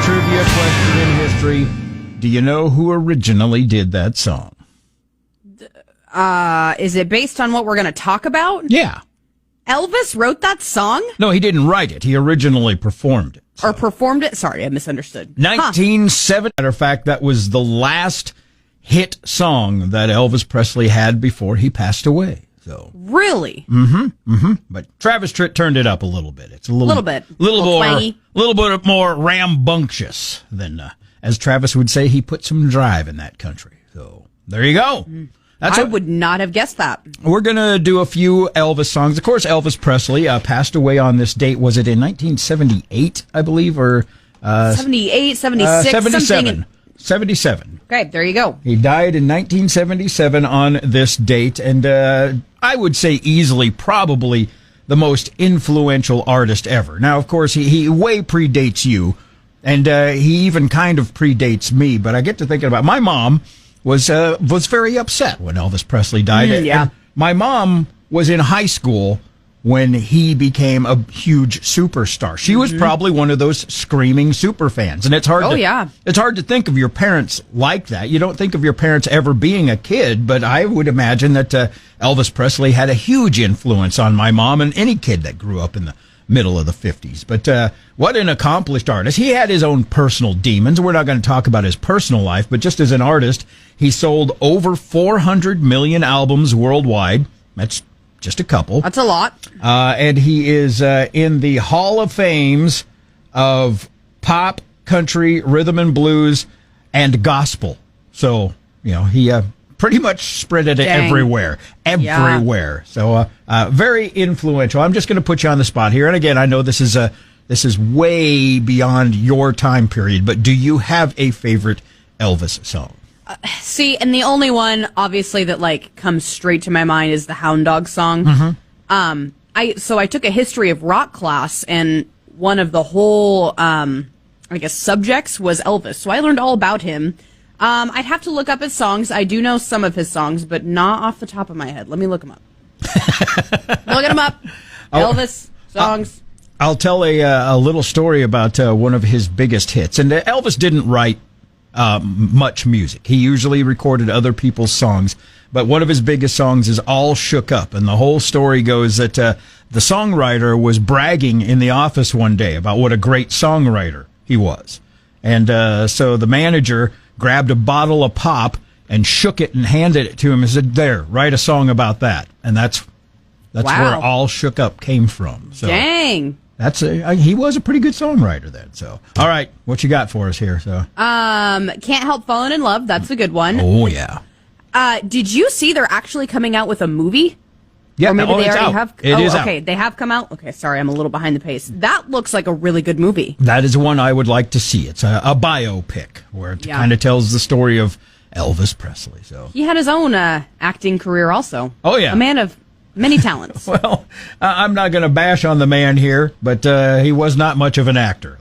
trivia question in history. Do you know who originally did that song? Is it based on what we're going to talk about? Yeah. Elvis wrote that song? No, he didn't write it. He originally performed it. Or performed it? Sorry, I misunderstood. 1970. Matter of fact, that was the last hit song that Elvis Presley had before he passed away. So really? But Travis Tritt turned it up a little bit. It's a little bit more rambunctious than, as Travis would say, he put some drive in that country. So there you go. I would not have guessed that. We're going to do a few Elvis songs. Of course, Elvis Presley passed away on this date. Was it in 1978, I believe, or 78, 76, 77? 77. Okay, there you go. He died in 1977 on this date, and I would say easily, probably the most influential artist ever. Now, of course, he way predates you, and he even kind of predates me, but I get to thinking about my mom was very upset when Elvis Presley died. Yeah. And my mom was in high school when he became a huge superstar. She was probably one of those screaming super fans. And it's hard it's hard to think of your parents like that. You don't think of your parents ever being a kid, but I would imagine that Elvis Presley had a huge influence on my mom and any kid that grew up in the middle of the 50s. But what an accomplished artist. He had his own personal demons. We're not going to talk about his personal life, but just as an artist, he sold over 400 million albums worldwide. That's just a couple. That's a lot. And he is in the Hall of Fames of pop, country, rhythm and blues, and gospel. So, he pretty much spread it everywhere. Yeah. So, very influential. I'm just going to put you on the spot here. And again, I know this is way beyond your time period, but do you have a favorite Elvis song? See, and the only one, obviously, that comes straight to my mind is the Hound Dog song. I took a history of rock class, and one of the whole, subjects was Elvis. So I learned all about him. I'd have to look up his songs. I do know some of his songs, but not off the top of my head. Let me look them up. Looking them up. Elvis songs. I'll tell a little story about one of his biggest hits. And Elvis didn't write much music. He usually recorded other people's songs, but one of his biggest songs is All Shook Up, and the whole story goes that the songwriter was bragging in the office one day about what a great songwriter he was, and so the manager grabbed a bottle of pop and shook it and handed it to him and said, "There, write a song about that," and that's where All Shook Up came from. So, dang. He was a pretty good songwriter then. So, all right, what you got for us here? So, Can't Help Falling in Love. That's a good one. Oh yeah. Did you see they're actually coming out with a movie? Yeah, or maybe they already out. have. It is okay, out. they have come out. Okay, sorry, I'm a little behind the pace. That looks like a really good movie. That is one I would like to see. It's a biopic where it kind of tells the story of Elvis Presley. So he had his own acting career also. Oh yeah, a man of many talents. Well, I'm not going to bash on the man here, but he was not much of an actor.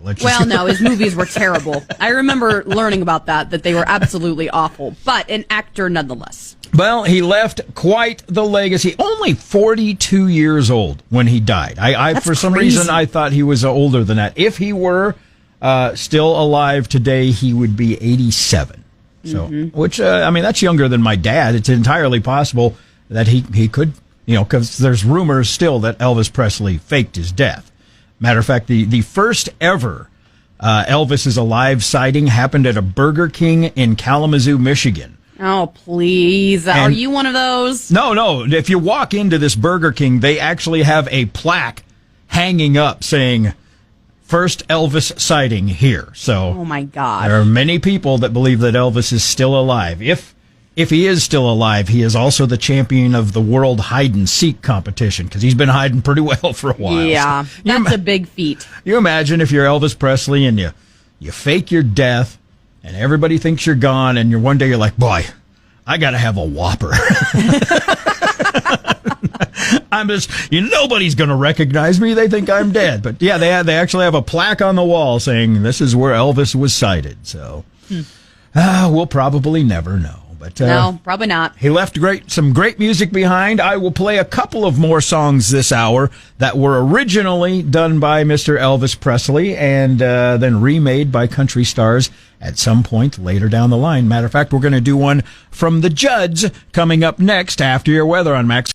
No, his movies were terrible. I remember learning about that they were absolutely awful, but an actor nonetheless. Well, he left quite the legacy. Only 42 years old when he died. I for some reason, I thought he was older than that. If he were still alive today, he would be 87. So, which, that's younger than my dad. It's entirely possible that he could, because there's rumors still that Elvis Presley faked his death. Matter of fact, the first ever Elvis is alive sighting happened at a Burger King in Kalamazoo, Michigan. Oh, please. Are you one of those? No. If you walk into this Burger King, they actually have a plaque hanging up saying, "First Elvis sighting here." So, oh my God. There are many people that believe that Elvis is still alive. If he is still alive, he is also the champion of the world hide-and-seek competition, because he's been hiding pretty well for a while. Yeah, so, that's a big feat. You imagine if you're Elvis Presley and you fake your death, and everybody thinks you're gone, and one day you're like, "Boy, I got to have a Whopper." Nobody's going to recognize me. They think I'm dead. But yeah, they actually have a plaque on the wall saying this is where Elvis was sighted. So we'll probably never know. But no, probably not. He left some great music behind. I will play a couple of more songs this hour that were originally done by Mr. Elvis Presley and then remade by country stars at some point later down the line. Matter of fact, we're going to do one from the Judds coming up next after your weather on Max.